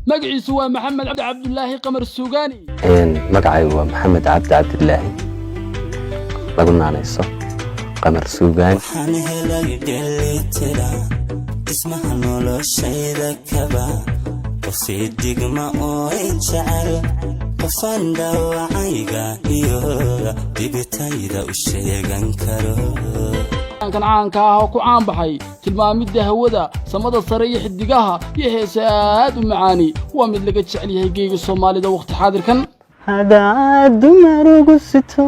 magaciisu waa maxamed cabdulaahi qamar suugaani magacaygu waa maxamed cabdilaahi lagu naanayso qamar suugaani waxaan helay dheelitira ismaha noloshayda kaba qofii digma oo jecel qofaan dhaawacayga iyo dibitayda u sheegan karo kan caanka ah oo ku caan baxay tilmaamida hawada samada sare iyo xidigaha iyo heesa aad u macaani waa mid laga jecel yahay geega Soomaalida waqti xaadirkan hada dumarugu sito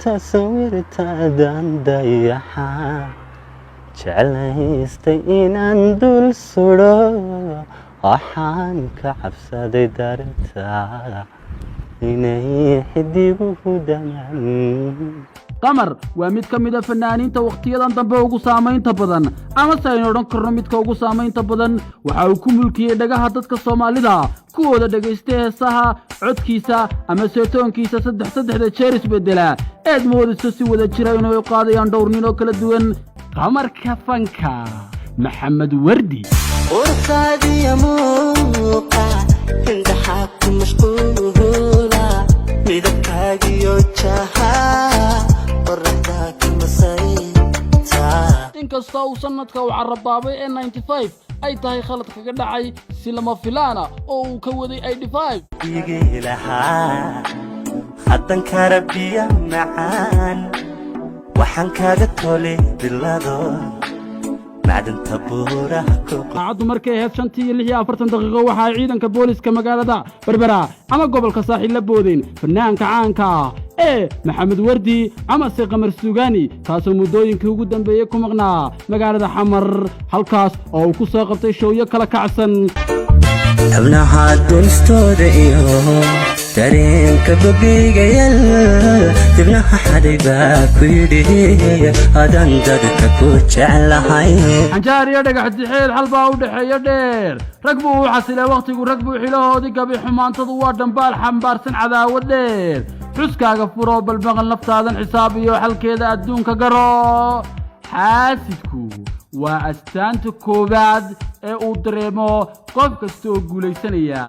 tasawirtaadan dayaxa jeclaystay inaan dul suro waxaan ka cabsaday dartaa inay xidiguhu dhamaan qamar waa mid ka mid ah fanaaniinta waqtiyadan dambe ugu saameynta badan ama sayno odhan karno midka ugu saameynta badan waxa uu ku mulkiyay dhagaha dadka Soomaalida kuwooda dhageystay heesaha codkiisa ama seetoonkiisa saddexda jeer isbedela eed moodiso si wada jira inuu qaadayaan dhowr nin oo kala duwan qamarka fanka maxamed wardi warqadiya muuqa indaha ku mashquula midabkaagiyo jaha inkasta uu sanadka u carabaabay ee 95 ay tahay khalad kaga dhacay si lama filaana oo uu ka waday 85 igilaha hadan karabiya macaan waxaan kaaga tolay bilado macdanta buuraha saacadu markay ahayd 5:46 daqiiqo waxa ay ciidanka booliska magaalada Berbera ama gobolka Saaxil la boodeen fanaanka caanka maxamed wardi ama qamar suugaani kaasoo muddooyinkii ugu dambeeyay ku maqnaa magaalada xamar halkaas oo uu ku soo qabtay showyo kala kacsan hablaha dunstooda iyo dareenka babigayal dibnaha xadayba ku yidhi adan dadka ku jeclahay xanjaariya dhagax dixeel halbaa u dhaxeeya dheer rag buu u xasilay waqtigu rag buu xilahoodii gabi xumaantadu waa dhambaal xambaarsan cadaawad dheer xuskaaga furo bal maqal naftaadan xisaab iyo xalkeeda adduunka garo xaasidku waa astaanta koowaad ee uu dareemo qof kasta oo guulaysanaya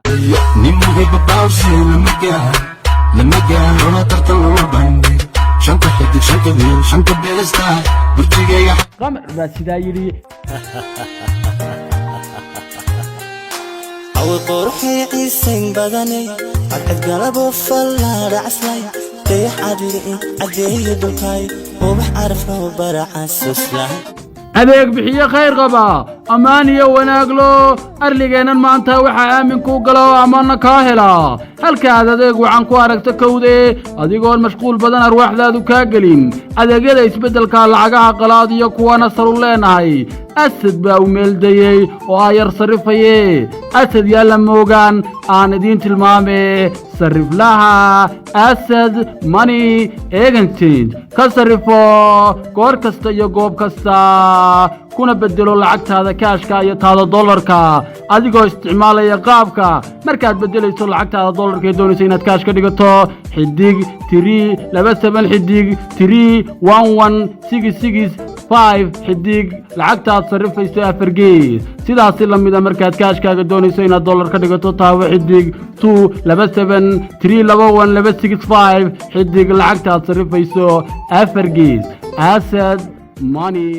qamar baa sidaa yidhi awi quruxii ciisayn badane cadcad galabo fallaadha caslay dayax cadli'in caddeeyo dhulkay ubax carafno baracasuslay adeeg bixiye khayr qaba ammaan iyo wanaag loo arligeenan maanta waxa aamin ku galo amana ka hela halkaad adeeg wacan ku aragto kowde adigoon mashquul badan arwaaxdaadu ka gelin adeegyada isbedelka lacagaha qalaad iyo kuwana saru leenahay asad baa u meeldayay oo ayar sarifaye asad yaala moogaan aan idin tilmaame sariflaha asad money exchange ka sarifo goor kasta iyo goob kasta kuna bedelo lacagtaada kaashka iyo taada dollarka adigoo isticmaalaya qaabka markaad bedelayso lacagtaada dollarka ee doonaysa inaad kaash ka dhigato xidig 327 xidig 31166 xidig lacagtaad sarifayso 4 gees sidaas la mid ah markaad kaashkaaga doonayso inaad dollar ka dhigato taawo xidig 227321265 xidig lacagtaad sarifayso 4 gees asad money